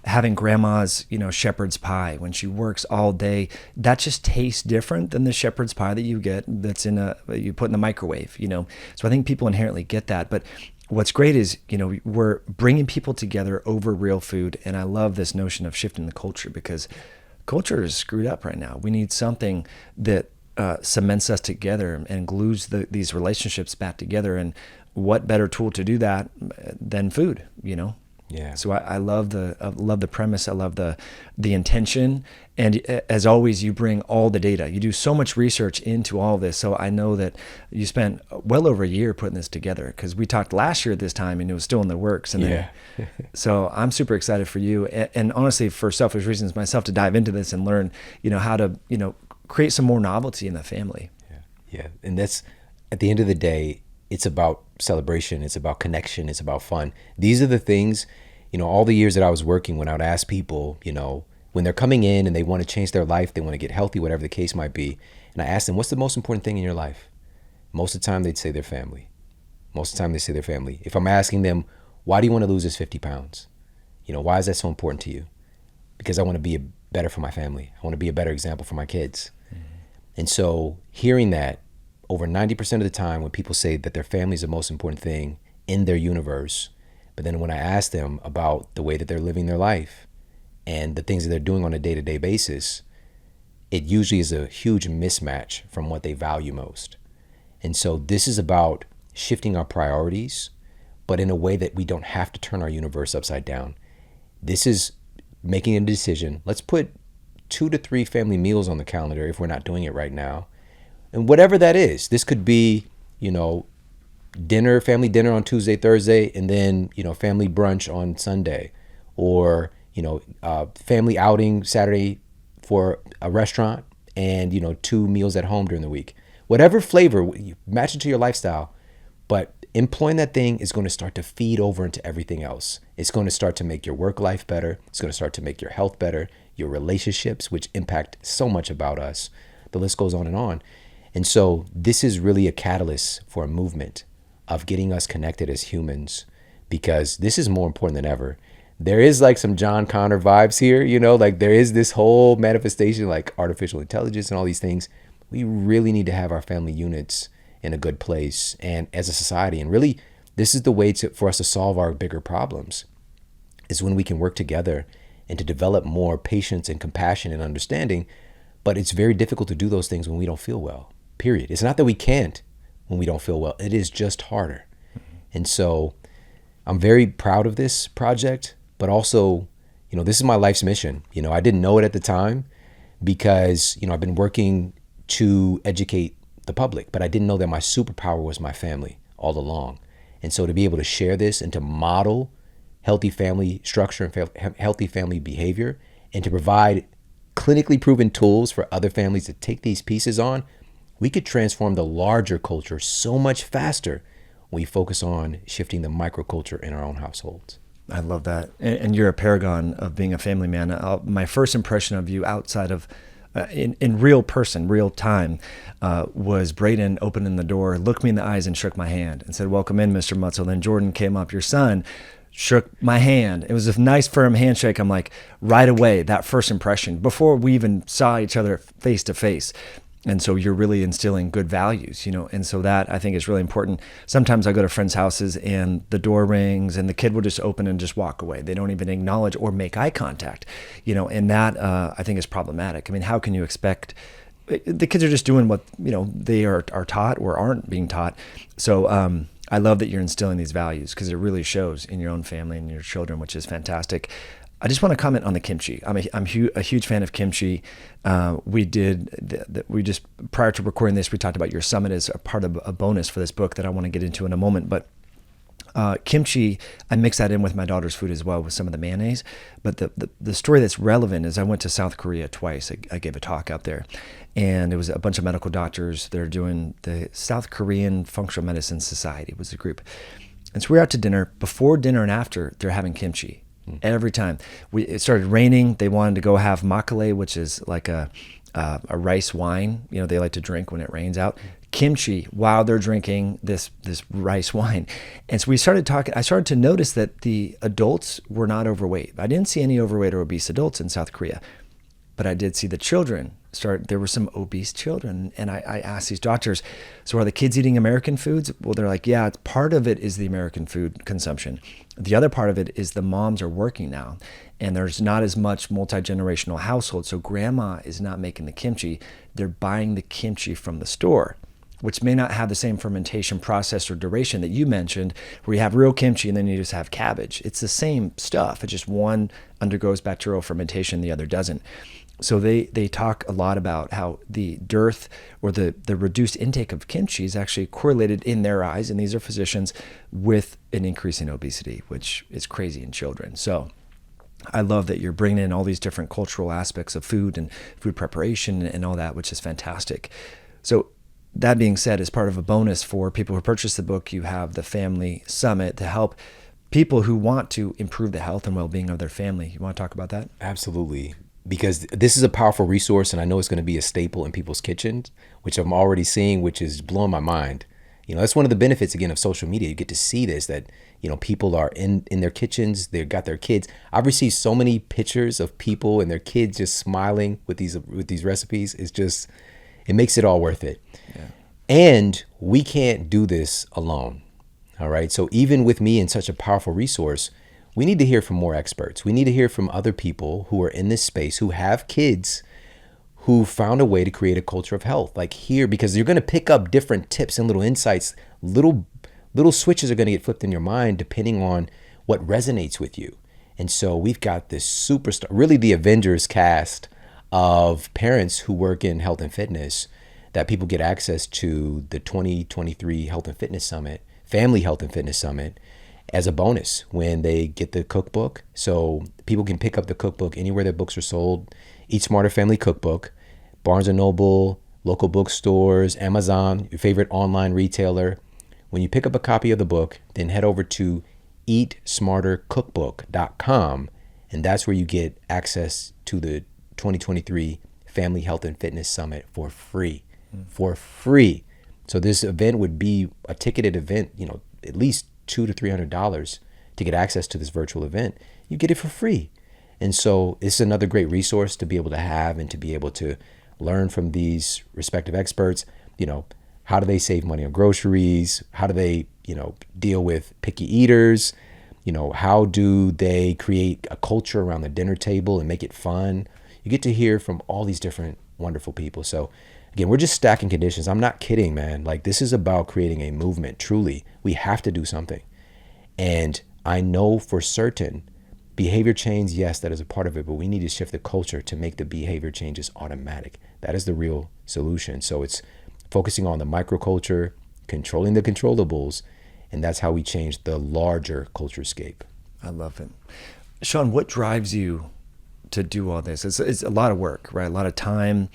having grandma's, shepherd's pie when she works all day, that just tastes different than the shepherd's pie that you get that's you put in the microwave, So I think people inherently get that. But what's great is, we're bringing people together over real food. And I love this notion of shifting the culture, because culture is screwed up right now. We need something that cements us together and glues these relationships back together. And what better tool to do that than food, Yeah. So I love the premise. I love the intention. And as always, you bring all the data. You do so much research into all of this. So I know that you spent well over a year putting this together, because we talked last year at this time and it was still in the works. And then, so I'm super excited for you. And honestly, for selfish reasons myself, to dive into this and learn, how to, create some more novelty in the family. Yeah. And that's, at the end of the day, it's about celebration. It's about connection. It's about fun. These are the things, all the years that I was working, when I would ask people, when they're coming in and they want to change their life, they want to get healthy, whatever the case might be. And I asked them, what's the most important thing in your life? Most of the time they'd say their family. Most of the time they say their family. If I'm asking them, why do you want to lose this 50 pounds? Why is that so important to you? because I want to be better for my family. I want to be a better example for my kids. And so hearing that over 90% of the time when people say that their family is the most important thing in their universe, but then when I ask them about the way that they're living their life and the things that they're doing on a day-to-day basis, it usually is a huge mismatch from what they value most. And so this is about shifting our priorities, but in a way that we don't have to turn our universe upside down. This is making a decision. Let's put 2 to 3 family meals on the calendar if we're not doing it right now. And whatever that is, this could be, family dinner on Tuesday, Thursday, and then, family brunch on Sunday, or, family outing Saturday for a restaurant, and, 2 meals at home during the week. Whatever flavor, you match it to your lifestyle, but employing that thing is going to start to feed over into everything else. It's going to start to make your work life better. It's going to start to make your health better, your relationships, which impact so much about us. The list goes on and on. And so this is really a catalyst for a movement of getting us connected as humans, because this is more important than ever. There is like some John Connor vibes here, like there is this whole manifestation like artificial intelligence and all these things. We really need to have our family units in a good place and as a society. And really, this is the way for us to solve our bigger problems, is when we can work together and to develop more patience and compassion and understanding. But it's very difficult to do those things when we don't feel well, period. It's not that we can't when we don't feel well. It is just harder. And so I'm very proud of this project, but also, this is my life's mission. I didn't know it at the time because, I've been working to educate the public, but I didn't know that my superpower was my family all along. And so to be able to share this and to model healthy family structure and healthy family behavior, and to provide clinically proven tools for other families to take these pieces on, we could transform the larger culture so much faster when we focus on shifting the microculture in our own households. I love that. And you're a paragon of being a family man. My first impression of you outside of in real person, real time, was Braden opening the door, looked me in the eyes and shook my hand and said, "Welcome in, Mr. Mutzel." Then Jordan came up, your son, shook my hand. It was a nice firm handshake. I'm like, right away, that first impression, before we even saw each other face to face. And so you're really instilling good values, and so that I think is really important. Sometimes I go to friends' houses and the door rings and the kid will just open and just walk away. They don't even acknowledge or make eye contact, and that I think is problematic. I mean, how can you expect, the kids are just doing what, they are taught or aren't being taught. So I love that you're instilling these values, because it really shows in your own family and your children, which is fantastic. I just want to comment on the kimchi. I'm a huge fan of kimchi. We just, prior to recording this, we talked about your summit as a part of a bonus for this book that I want to get into in a moment. But kimchi, I mix that in with my daughter's food as well with some of the mayonnaise. But the story that's relevant is I went to South Korea twice. I gave a talk out there, and it was a bunch of medical doctors that are doing the South Korean Functional Medicine Society was the group. And so we're out to dinner. Before dinner and after, they're having kimchi. Every time. It started raining, they wanted to go have makgeolli, which is like a rice wine. They like to drink when it rains out. Kimchi while they're drinking this rice wine. And so we started talking. I started to notice that the adults were not overweight. I didn't see any overweight or obese adults in South Korea, but I did see the children there were some obese children. And I asked these doctors, so are the kids eating American foods? Well, they're like, yeah, part of it is the American food consumption. The other part of it is the moms are working now, and there's not as much multi-generational household. So grandma is not making the kimchi. They're buying the kimchi from the store, which may not have the same fermentation process or duration that you mentioned, where you have real kimchi and then you just have cabbage. It's the same stuff. It's just one undergoes bacterial fermentation, the other doesn't. So they talk a lot about how the dearth or the reduced intake of kimchi is actually correlated in their eyes, and these are physicians, with an increase in obesity, which is crazy in children. So I love that you're bringing in all these different cultural aspects of food and food preparation and all that, which is fantastic. So that being said, as part of a bonus for people who purchase the book, you have the Family Summit to help people who want to improve the health and well-being of their family. You want to talk about that? Absolutely. Because this is a powerful resource, and I know it's going to be a staple in people's kitchens, which I'm already seeing, which is blowing my mind. That's one of the benefits, again, of social media. You get to see this, that, people are in their kitchens, they've got their kids. I've received so many pictures of people and their kids just smiling with these recipes. It makes it all worth it. Yeah. And we can't do this alone. All right. So even with me and such a powerful resource, we need to hear from more experts. We need to hear from other people who are in this space, who have kids, who found a way to create a culture of health. Like here, because you're going to pick up different tips and little insights, little switches are going to get flipped in your mind depending on what resonates with you. And so we've got this superstar, really the Avengers cast of parents who work in health and fitness, that people get access to the 2023 Health and Fitness Summit, Family Health and Fitness Summit, as a bonus when they get the cookbook. So people can pick up the cookbook anywhere that books are sold. Eat Smarter Family Cookbook, Barnes & Noble, local bookstores, Amazon, your favorite online retailer. When you pick up a copy of the book, then head over to eatsmartercookbook.com, and that's where you get access to the 2023 Family Health and Fitness Summit for free. For free. So this event would be a ticketed event, at least $200 to $300 to get access to this virtual event. You get it for free. And so it's another great resource to be able to have and to be able to learn from these respective experts. How do they save money on groceries? How do they, deal with picky eaters? How do they create a culture around the dinner table and make it fun? You get to hear from all these different wonderful people. So again, we're just stacking conditions. I'm not kidding, man. Like, this is about creating a movement. Truly, we have to do something. And I know for certain behavior change, yes, that is a part of it, but we need to shift the culture to make the behavior changes automatic. That is the real solution. So it's focusing on the microculture, controlling the controllables, and that's how we change the larger culture scape. I love it. Shawn, what drives you to do all this? It's a lot of work, right? A lot of time.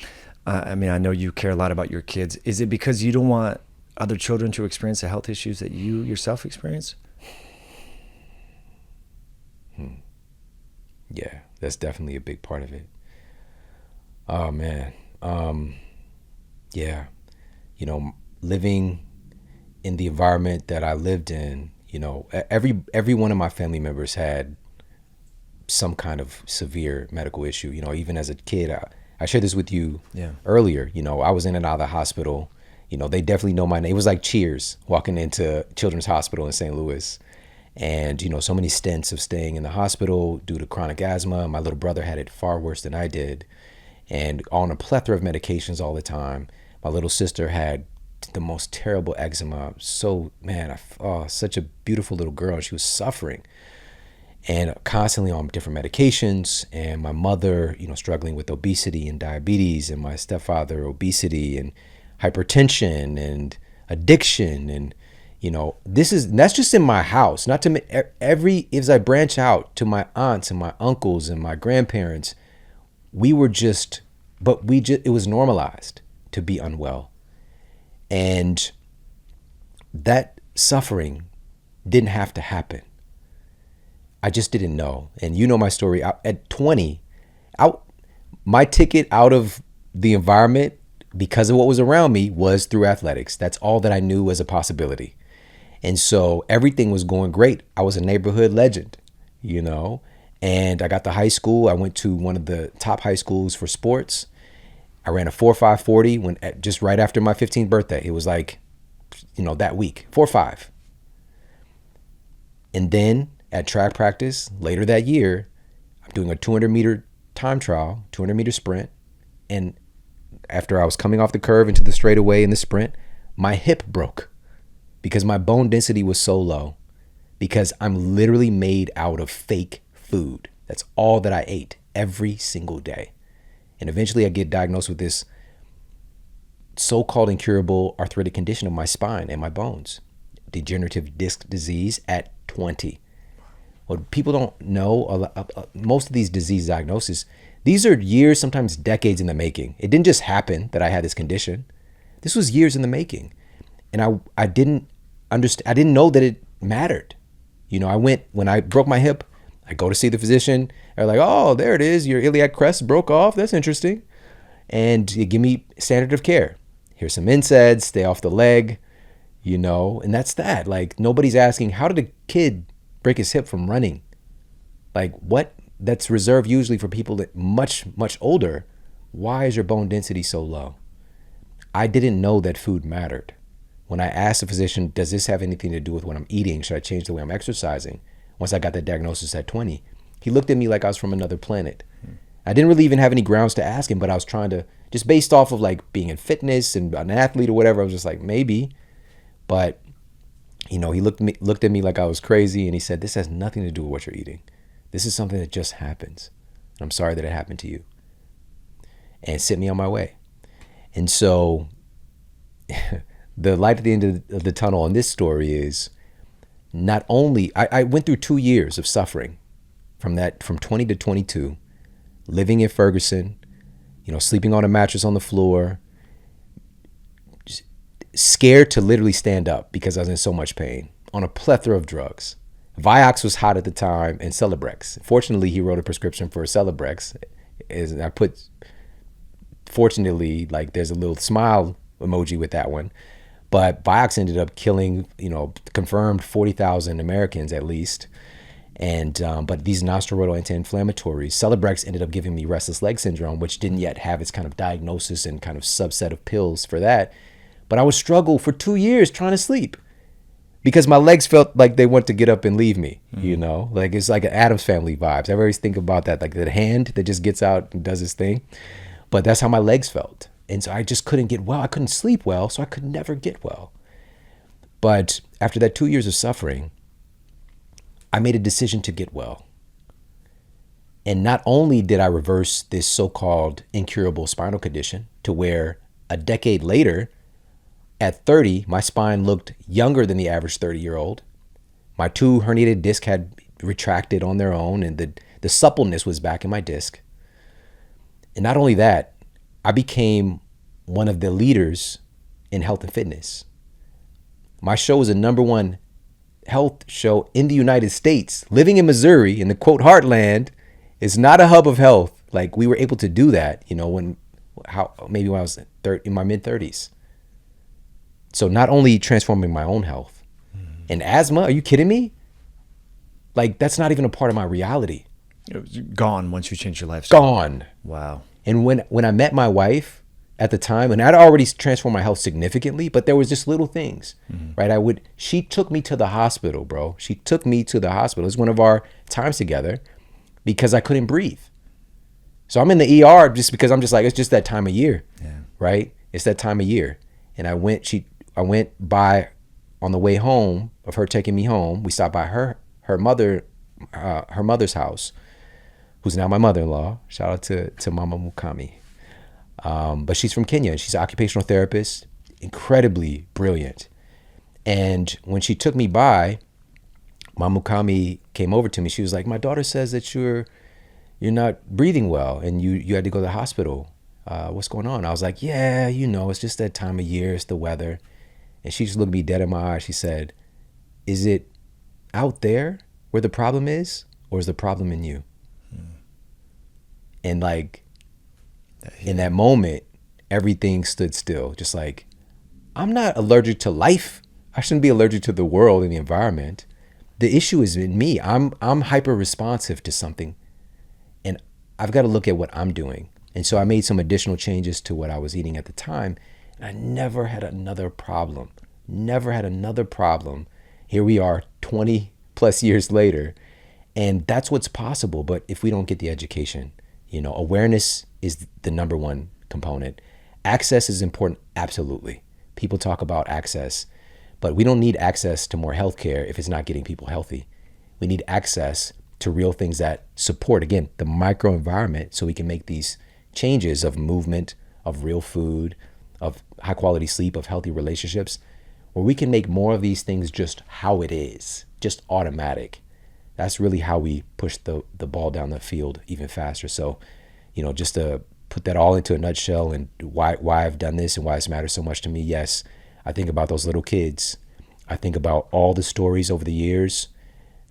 I know you care a lot about your kids. Is it because you don't want other children to experience the health issues that you yourself experience? Yeah, that's definitely a big part of it. Oh, man. Yeah. Living in the environment that I lived in, every one of my family members had some kind of severe medical issue. Even as a kid, I shared this with you earlier. I was in and out of the hospital. They definitely know my name. It was like Cheers walking into Children's Hospital in St. Louis. And, so many stints of staying in the hospital due to chronic asthma. My little brother had it far worse than I did, and on a plethora of medications all the time. My little sister had the most terrible eczema. So, man, such a beautiful little girl. She was suffering and constantly on different medications. And my mother, struggling with obesity and diabetes, and my stepfather, obesity and hypertension and addiction. And that's just in my house. Not to as I branch out to my aunts and my uncles and my grandparents, it was normalized to be unwell. And that suffering didn't have to happen. I just didn't know. And my story. At 20, my ticket out of the environment, because of what was around me, was through athletics. That's all that I knew was a possibility. And so everything was going great. I was a neighborhood legend, and I got to high school. I went to one of the top high schools for sports. I ran a 4.5 40 just right after my 15th birthday. It was like, that week, 4.5. And then at track practice later that year, I'm doing a 200-meter time trial, 200-meter sprint. And after I was coming off the curve into the straightaway in the sprint, my hip broke because my bone density was so low, because I'm literally made out of fake food. That's all that I ate every single day. And eventually I get diagnosed with this so-called incurable arthritic condition of my spine and my bones, degenerative disc disease at 20. What people don't know, most of these disease diagnoses, these are years, sometimes decades in the making. It didn't just happen that I had this condition. This was years in the making. And I didn't understand. I didn't know that it mattered. When I broke my hip, I go to see the physician. They're like, oh, there it is. Your iliac crest broke off. That's interesting. And they give me standard of care. Here's some NSAIDs, stay off the leg, and that's that. Like, nobody's asking, how did a kid break his hip from running? Like, what? That's reserved usually for people that much, much older. Why is your bone density so low? I didn't know that food mattered. When I asked the physician, does this have anything to do with what I'm eating? Should I change the way I'm exercising? Once I got that diagnosis at 20, he looked at me like I was from another planet. I didn't really even have any grounds to ask him, but I was trying to, just based off of like being in fitness and an athlete or whatever, I was just like, maybe. But, he looked at me like I was crazy, and he said, this has nothing to do with what you're eating. This is something that just happens. I'm sorry that it happened to you. And sent me on my way. And so the light at the end of the tunnel on this story is not only, I went through 2 years of suffering from 20 to 22, living in Ferguson, sleeping on a mattress on the floor, scared to literally stand up because I was in so much pain, on a plethora of drugs. Vioxx was hot at the time, and Celebrex. Fortunately, he wrote a prescription for Celebrex. I put, fortunately, like there's a little smile emoji with that one. But Vioxx ended up killing, confirmed 40,000 Americans at least. And but these non-steroidal anti-inflammatories, Celebrex ended up giving me restless leg syndrome, which didn't yet have its kind of diagnosis and kind of subset of pills for that. But I would struggle for 2 years trying to sleep because my legs felt like they want to get up and leave me, like it's like an Addams Family vibes. I always think about that, like the hand that just gets out and does its thing. But that's how my legs felt. And so I just couldn't get well. I couldn't sleep well, so I could never get well. But after that 2 years of suffering, I made a decision to get well. And not only did I reverse this so-called incurable spinal condition to where a decade later, at 30, my spine looked younger than the average 30-year-old. My 2 herniated discs had retracted on their own, and the suppleness was back in my disc. And not only that, I became one of the leaders in health and fitness. My show was a 1 health show in the United States. Living in Missouri, in the quote heartland, is not a hub of health. Like, we were able to do that, when I was in my mid-30s. So not only transforming my own health. And asthma, are you kidding me? Like, that's not even a part of my reality. It was gone once you changed your lifestyle. Gone. Wow. And when I met my wife at the time, and I'd already transformed my health significantly, but there was just little things, right? She took me to the hospital, bro. She took me to the hospital. It was one of our times together because I couldn't breathe. So I'm in the ER just because I'm just like, it's just that time of year, right? It's that time of year. And I went by on the way home of her taking me home. We stopped by her mother's house, who's now my mother-in-law. Shout out to Mama Mukami. But she's from Kenya, and she's an occupational therapist, incredibly brilliant. And when she took me by, Mama Mukami came over to me. She was like, my daughter says that you're not breathing well, and you had to go to the hospital. What's going on? I was like, yeah, it's just that time of year. It's the weather. And she just looked me dead in my eye. She said, is it out there where the problem is, or is the problem in you? And like, in that moment, everything stood still. Just like, I'm not allergic to life. I shouldn't be allergic to the world and the environment. The issue is in me. I'm hyper responsive to something, and I've got to look at what I'm doing. And so I made some additional changes to what I was eating at the time, and I never had another problem. Never had another problem. Here we are 20 plus years later, and that's what's possible. But if we don't get the education, awareness is the #1 component. Access is important, absolutely. People talk about access, but we don't need access to more healthcare if it's not getting people healthy. We need access to real things that support, again, the microenvironment, so we can make these changes of movement, of real food, of high quality sleep, of healthy relationships, where we can make more of these things just how it is, just automatic. That's really how we push the ball down the field even faster. So, just to put that all into a nutshell and why I've done this and why this matters so much to me. Yes, I think about those little kids. I think about all the stories over the years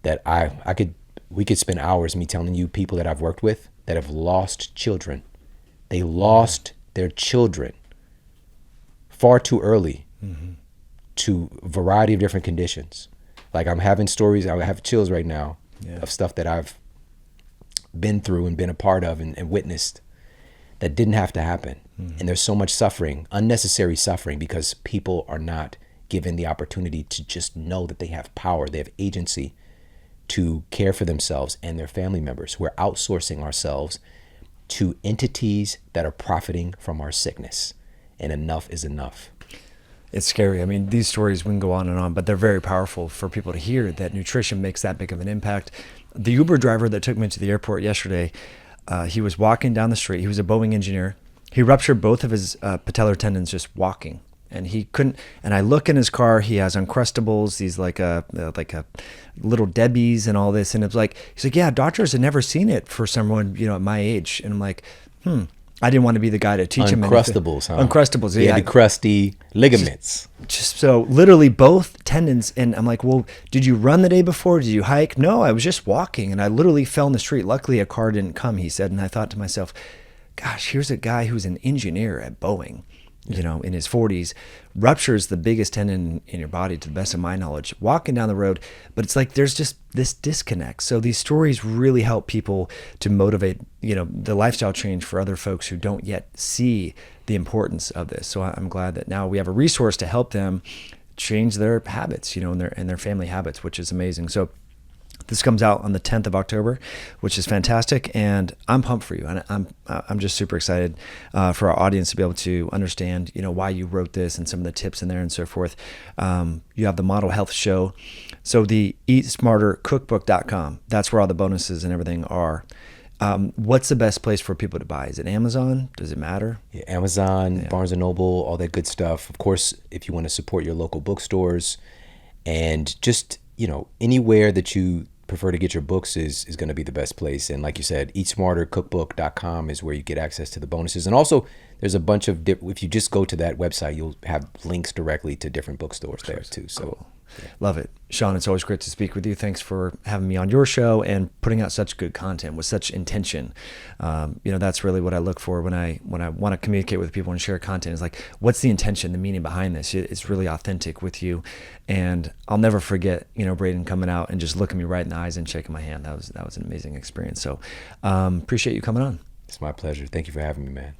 that we could spend hours me telling you people that I've worked with that have lost children. They lost their children far too early to a variety of different conditions. Like I'm having stories, I have chills right now of stuff that I've been through and been a part of and witnessed that didn't have to happen. And there's so much suffering, unnecessary suffering, because people are not given the opportunity to just know that they have power, they have agency to care for themselves and their family members. We're outsourcing ourselves to entities that are profiting from our sickness, and enough is enough. It's scary. I mean, these stories, we can go on and on, but they're very powerful for people to hear that nutrition makes that big of an impact. The Uber driver that took me to the airport yesterday, he was walking down the street. He was a Boeing engineer. He ruptured both of his patellar tendons just walking, and he couldn't. And I look in his car. He has Uncrustables, these like a little Debbie's and all this. And it's like, he's like, yeah, doctors had never seen it for someone, at my age. And I'm like, I didn't want to be the guy to teach him anything. Uncrustables, huh? Uncrustables. Yeah, the crusty ligaments. Just so literally both tendons. And I'm like, well, did you run the day before? Did you hike? No, I was just walking, and I literally fell in the street. Luckily, a car didn't come, he said. And I thought to myself, gosh, here's a guy who's an engineer at Boeing, in his 40s, ruptures the biggest tendon in your body, to the best of my knowledge, walking down the road. But it's like there's just this disconnect. So these stories really help people to motivate, the lifestyle change for other folks who don't yet see the importance of this. So I'm glad that now we have a resource to help them change their habits, and their family habits, which is amazing. So this comes out on the 10th of October, which is fantastic, and I'm pumped for you. And I'm just super excited for our audience to be able to understand, why you wrote this and some of the tips in there and so forth. You have the Model Health Show. So the eatsmartercookbook.com, that's where all the bonuses and everything are. What's the best place for people to buy? Is it Amazon? Does it matter? Yeah, Amazon, Barnes & Noble, all that good stuff. Of course, if you want to support your local bookstores, and just, anywhere that you prefer to get your books is going to be the best place. And like you said, eatsmartercookbook.com is where you get access to the bonuses. And also there's a bunch of, if you just go to that website, you'll have links directly to different bookstores there too. So cool. Love it. Shawn, it's always great to speak with you. Thanks for having me on your show and putting out such good content with such intention. That's really what I look for when I want to communicate with people and share content, is like, what's the intention, the meaning behind this? It's really authentic with you. And I'll never forget, Braden coming out and just looking me right in the eyes and shaking my hand. That was an amazing experience. So appreciate you coming on. It's my pleasure. Thank you for having me, man.